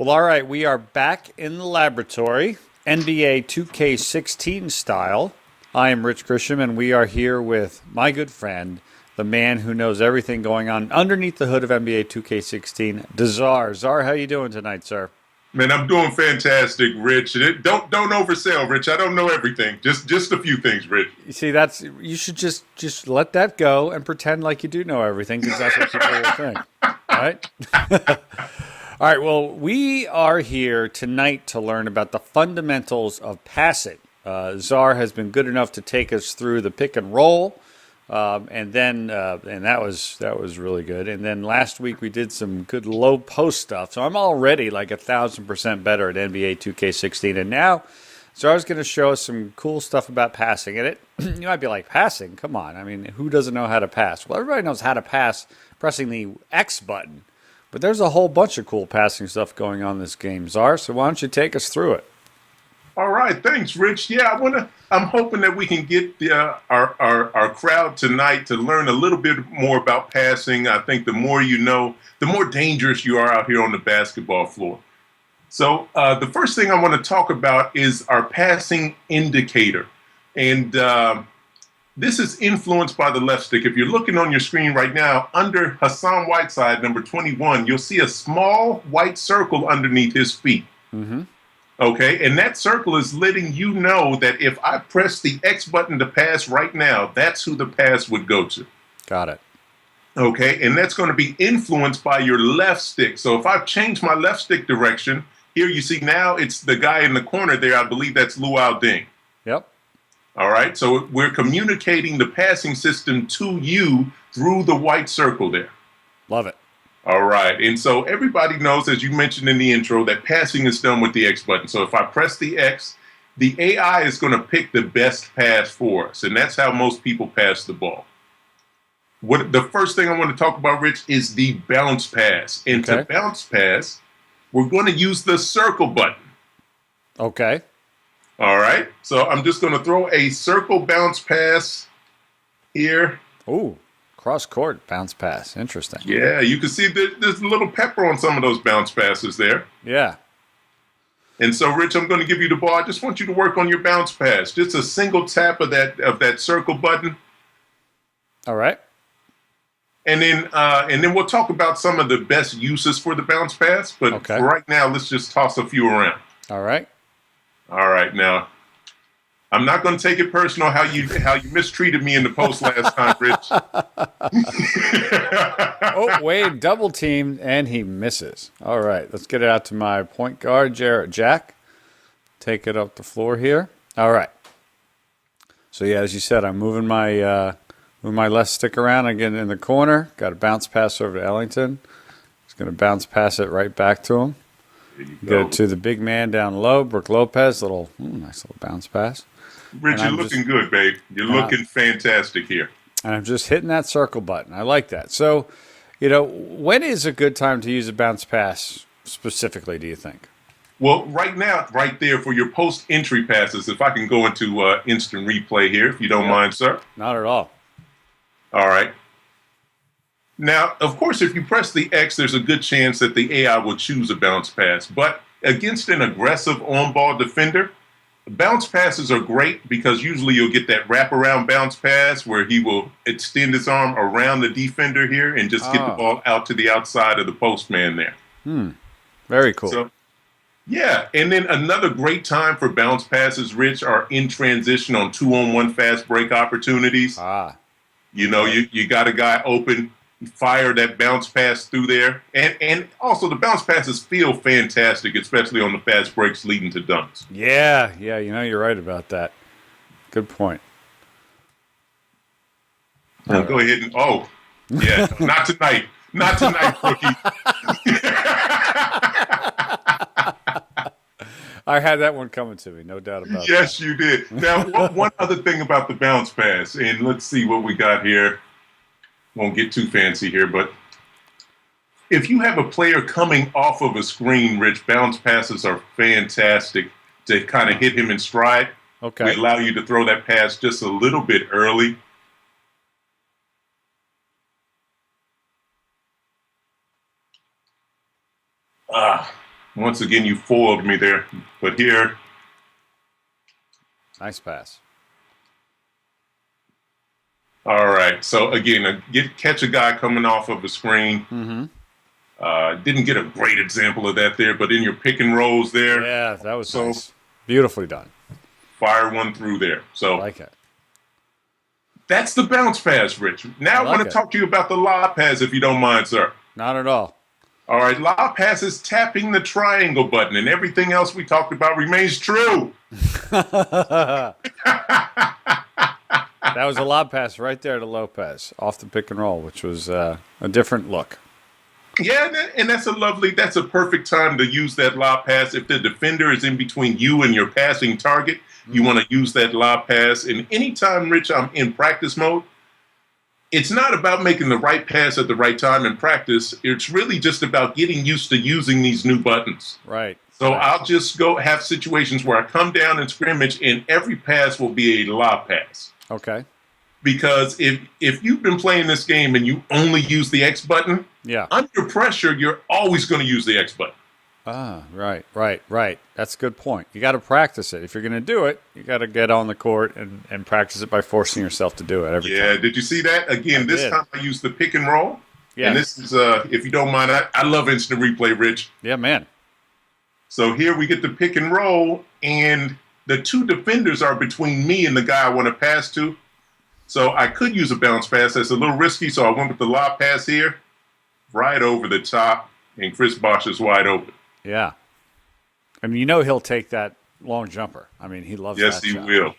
Well, all right, we are back in the laboratory, NBA 2K16 style. I am Rich Grisham, and we are here with my good friend, the man who knows everything going on underneath the hood of NBA 2K16, Da Czar. Czar, how you doing tonight, sir? Man, I'm doing fantastic, Rich. Don't oversell, Rich. I don't know everything. Just a few things, Rich. You see, you should just let that go and pretend like you do know everything, because that's what people will think, right? All right, well, we are here tonight to learn about the fundamentals of passing. Czar has been good enough to take us through the pick and roll, and that was really good. And then last week we did some good low post stuff, so I'm already like 1,000% better at NBA 2K16. And now Czar's going to show us some cool stuff about passing. And you might be like, passing? Come on! I mean, who doesn't know how to pass? Well, everybody knows how to pass pressing the X button. But there's a whole bunch of cool passing stuff going on in this game, Czar. So why don't you take us through it? All right, thanks, Rich. Yeah, I'm hoping that we can get our crowd tonight to learn a little bit more about passing. I think the more you know, the more dangerous you are out here on the basketball floor. So the first thing I want to talk about is our passing indicator, and this is influenced by the left stick. If you're looking on your screen right now, under Hassan Whiteside, number 21, you'll see a small white circle underneath his feet. Mm-hmm. Okay, and that circle is letting you know that if I press the X button to pass right now, that's who the pass would go to. Got it. Okay, and that's going to be influenced by your left stick. So if I change my left stick direction, here you see now it's the guy in the corner there. I believe that's Luau Ding. Yep. All right, so we're communicating the passing system to you through the white circle there. Love it. All right, and so everybody knows, as you mentioned in the intro, that passing is done with the X button. So if I press the X, the AI is going to pick the best pass for us, and that's how most people pass the ball. The first thing I want to talk about, Rich, is the bounce pass. And to bounce pass, we're going to use the circle button. Okay. All right, so I'm just going to throw a circle bounce pass here. Ooh, cross court bounce pass. Interesting. Yeah, you can see there's a little pepper on some of those bounce passes there. Yeah. And so, Rich, I'm going to give you the ball. I just want you to work on your bounce pass. Just a single tap of that circle button. All right. And then we'll talk about some of the best uses for the bounce pass. But for right now, let's just toss a few around. All right. All right, now I'm not going to take it personal how you mistreated me in the post last time, Rich. Oh, Wade double teamed and he misses. All right, let's get it out to my point guard, Jarrett Jack. Take it up the floor here. All right. So yeah, as you said, I'm moving my left stick around. I get in the corner. Got a bounce pass over to Ellington. He's going to bounce pass it right back to him. Get it to the big man down low, Brook Lopez. Nice little bounce pass. Rich, you're looking good, babe. You're looking fantastic here. And I'm just hitting that circle button. I like that. So, when is a good time to use a bounce pass specifically, do you think? Well, right now, right there for your post-entry passes, if I can go into instant replay here, if you don't mind, sir. Not at all. All right. Now, of course, if you press the X, there's a good chance that the AI will choose a bounce pass. But against an aggressive on-ball defender, bounce passes are great because usually you'll get that wraparound bounce pass where he will extend his arm around the defender here and just get the ball out to the outside of the postman there. Very cool. So, yeah, and then another great time for bounce passes, Rich, are in transition on 2-on-1 fast break opportunities. You got a guy open, fire that bounce pass through there. And also the bounce passes feel fantastic, especially on the fast breaks leading to dunks. Yeah, you're right about that. Good point. Go ahead and, not tonight. Not tonight, rookie. I had that one coming to me, no doubt about that. Yes, you did. Now, one other thing about the bounce pass, and let's see what we got here. Won't get too fancy here, but if you have a player coming off of a screen, Rich, bounce passes are fantastic to kind of hit him in stride. Okay. We allow you to throw that pass just a little bit early. Once again, you foiled me there. But here, Nice pass. all right. So again, catch a guy coming off of a screen. Mm-hmm. Didn't get a great example of that there, but in your pick and rolls there, Yeah, that was nice. Beautifully done. fire one through there. So I like it. that's the bounce pass, Rich. Now I want to talk to you about the lob pass, if you don't mind, sir. Not at all. All right, lob pass is tapping the triangle button, and everything else we talked about remains true. That was a lob pass right there to Lopez off the pick and roll, which was a different look. Yeah, and that's a perfect time to use that lob pass. If the defender is in between you and your passing target, you want to use that lob pass. And anytime, Rich, I'm in practice mode, it's not about making the right pass at the right time in practice. It's really just about getting used to using these new buttons. Right. So I'll just go have situations where I come down in scrimmage and every pass will be a lob pass. Okay. Because if you've been playing this game and you only use the X button, yeah, under pressure, you're always going to use the X button. Ah, right. That's a good point. You got to practice it. If you're going to do it, you got to get on the court and practice it by forcing yourself to do it every time. Yeah, did you see that? Again, this time I used the pick and roll. Yeah. And this is, if you don't mind, I love instant replay, Rich. Yeah, man. So here we get the pick and roll, and the two defenders are between me and the guy I want to pass to. So I could use a bounce pass. That's a little risky, so I went with the lob pass here, right over the top, and Chris Bosh is wide open. Yeah. I mean, you know he'll take that long jumper. I mean, he loves that shot. Yes, he will.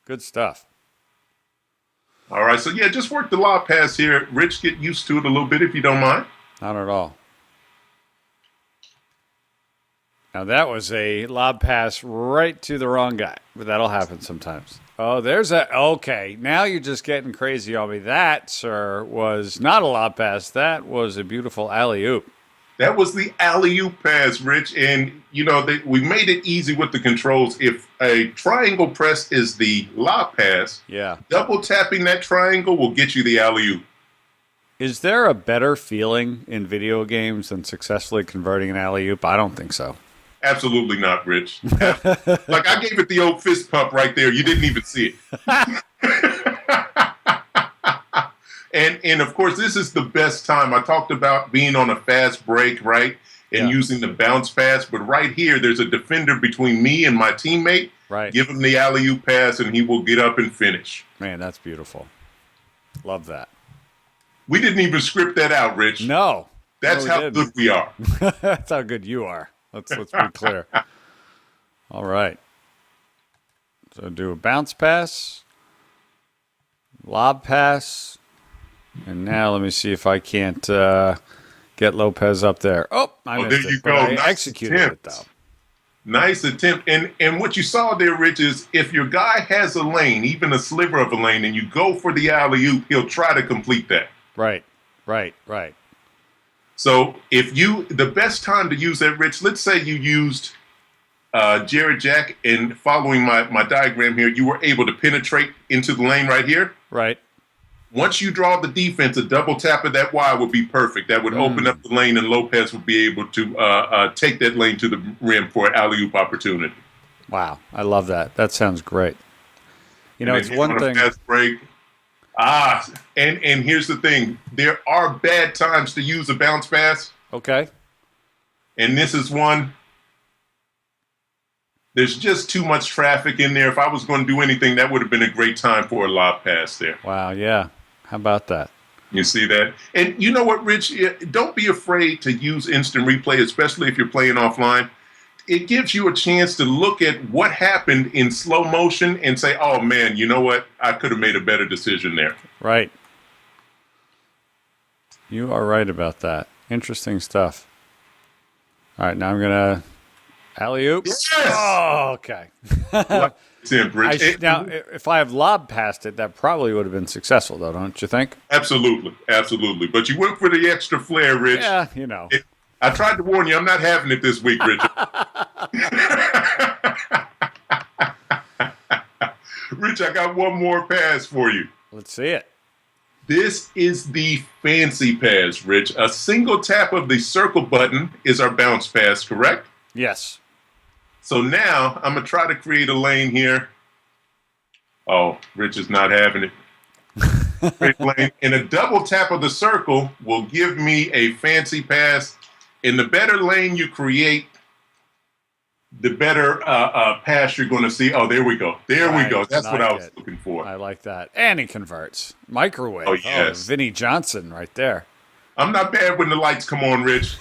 Good stuff. All right, so yeah, just work the lob pass here. Rich, get used to it a little bit if you don't mind. Not at all. Now that was a lob pass right to the wrong guy, but that'll happen sometimes. Oh, okay. Now you're just getting crazy on me. That, sir, was not a lob pass. That was a beautiful alley-oop. That was the alley-oop pass, Rich. And, we made it easy with the controls. If a triangle press is the lob pass, yeah, double tapping that triangle will get you the alley-oop. Is there a better feeling in video games than successfully converting an alley-oop? I don't think so. Absolutely not, Rich. Like, I gave it the old fist pump right there. You didn't even see it. And of course, this is the best time. I talked about being on a fast break, right? And using the bounce pass. But right here, there's a defender between me and my teammate. Right. Give him the alley-oop pass, and he will get up and finish. Man, that's beautiful. Love that. We didn't even script that out, Rich. No. That's how good we are. That's how good you are. Let's be clear. All right. So do a bounce pass, lob pass, and now let me see if I can't get Lopez up there. Oh, I missed there you it. go. But I Nice executed attempt. it, though. Nice attempt. And what you saw there, Rich, is if your guy has a lane, even a sliver of a lane, and you go for the alley-oop, he'll try to complete that. Right. So the best time to use that, Rich, let's say you used Jared Jack, and following my diagram here, you were able to penetrate into the lane right here. Right. Once you draw the defense, a double tap of that Y would be perfect. That would open up the lane, and Lopez would be able to take that lane to the rim for an alley-oop opportunity. Wow. I love that. That sounds great. It's one thing. Fast break. And here's the thing. There are bad times to use a bounce pass. Okay. And this is one. There's just too much traffic in there. If I was going to do anything, that would have been a great time for a lob pass there. Wow, yeah. How about that? You see that? And you know what, Rich? Don't be afraid to use instant replay, especially if you're playing offline. It gives you a chance to look at what happened in slow motion and say, oh, man, you know what? I could have made a better decision there. Right. You are right about that. Interesting stuff. All right, now I'm going to alley-oop. Yes! Oh, okay. Now, if I have lob past it, that probably would have been successful, though, don't you think? Absolutely. But you went for the extra flair, Rich. Yeah, I tried to warn you. I'm not having it this week, Richard. Rich, I got one more pass for you. Let's see it. This is the fancy pass, Rich. A single tap of the circle button is our bounce pass, correct? Yes. So now I'm going to try to create a lane here. Oh, Rich is not having it. Create a lane. And a double tap of the circle will give me a fancy pass. And the better lane you create, the better pass you're going to see. Oh, there we go. There we go. That's what I was looking for. I like that. And he converts. Microwave. Oh, yes. Oh, Vinnie Johnson right there. I'm not bad when the lights come on, Rich.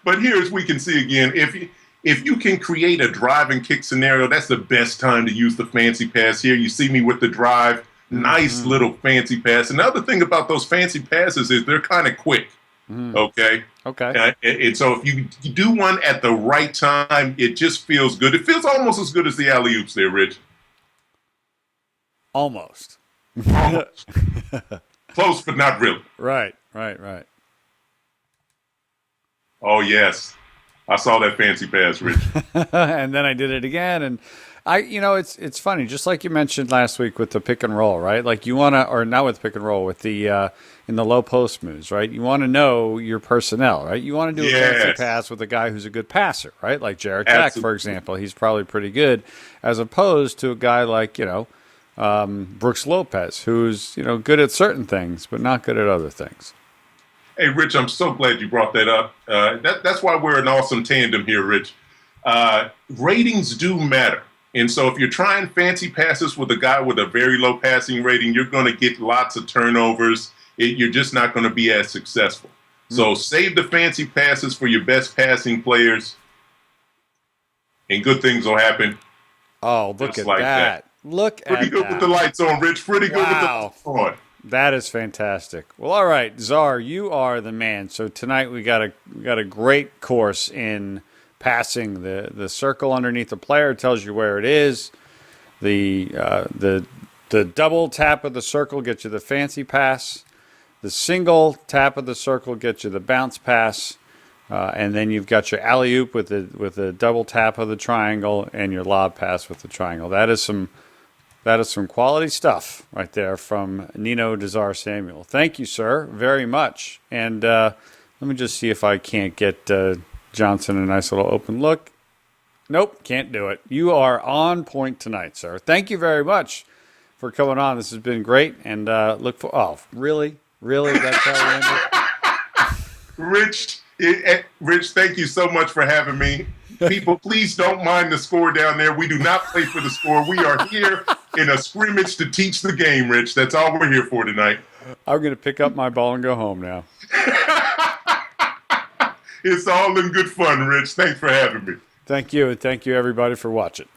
But here, as we can see again, if you can create a drive and kick scenario, that's the best time to use the fancy pass here. You see me with the drive. Nice little fancy pass. And the other thing about those fancy passes is they're kind of quick. Okay. And so if you do one at the right time, it just feels good. It feels almost as good as the alley-oops there, Rich. Almost. Close, but not really. Right. Oh, yes. I saw that fancy pass, Rich. And then I did it again. And it's funny, just like you mentioned last week with the pick and roll, right? Like you want to, or not with pick and roll, with the, in the low post moves, right? You want to know your personnel, right? You want to do a fancy pass with a guy who's a good passer, right? Like Jarrett Jack, for example. He's probably pretty good, as opposed to a guy like, Brooks Lopez, who's, good at certain things, but not good at other things. Hey, Rich, I'm so glad you brought that up. That's why we're an awesome tandem here, Rich. Ratings do matter. And so if you're trying fancy passes with a guy with a very low passing rating, you're going to get lots of turnovers. You're just not going to be as successful. So save the fancy passes for your best passing players, and good things will happen. Oh, look at that. Look at that. Pretty good with the lights on, Rich. Pretty good with the lights on. That is fantastic. Well, all right, Czar, you are the man. So tonight we got a great course in passing. The circle underneath the player tells you where it is. The double tap of the circle gets you the fancy pass. The single tap of the circle gets you the bounce pass. And then you've got your alley-oop with the double tap of the triangle and your lob pass with the triangle. That is some quality stuff right there from Nino Da Czar Samuel. Thank you, sir, very much. And let me just see if I can't get Johnson a nice little open look. Nope, can't do it. You are on point tonight, sir. Thank you very much for coming on. This has been great. And look for... Oh, really? Really? That's how we end it? Rich, thank you so much for having me. People, please don't mind the score down there. We do not play for the score. We are here in a scrimmage to teach the game, Rich. That's all we're here for tonight. I'm going to pick up my ball and go home now. It's all in good fun, Rich. Thanks for having me. Thank you, and thank you, everybody, for watching.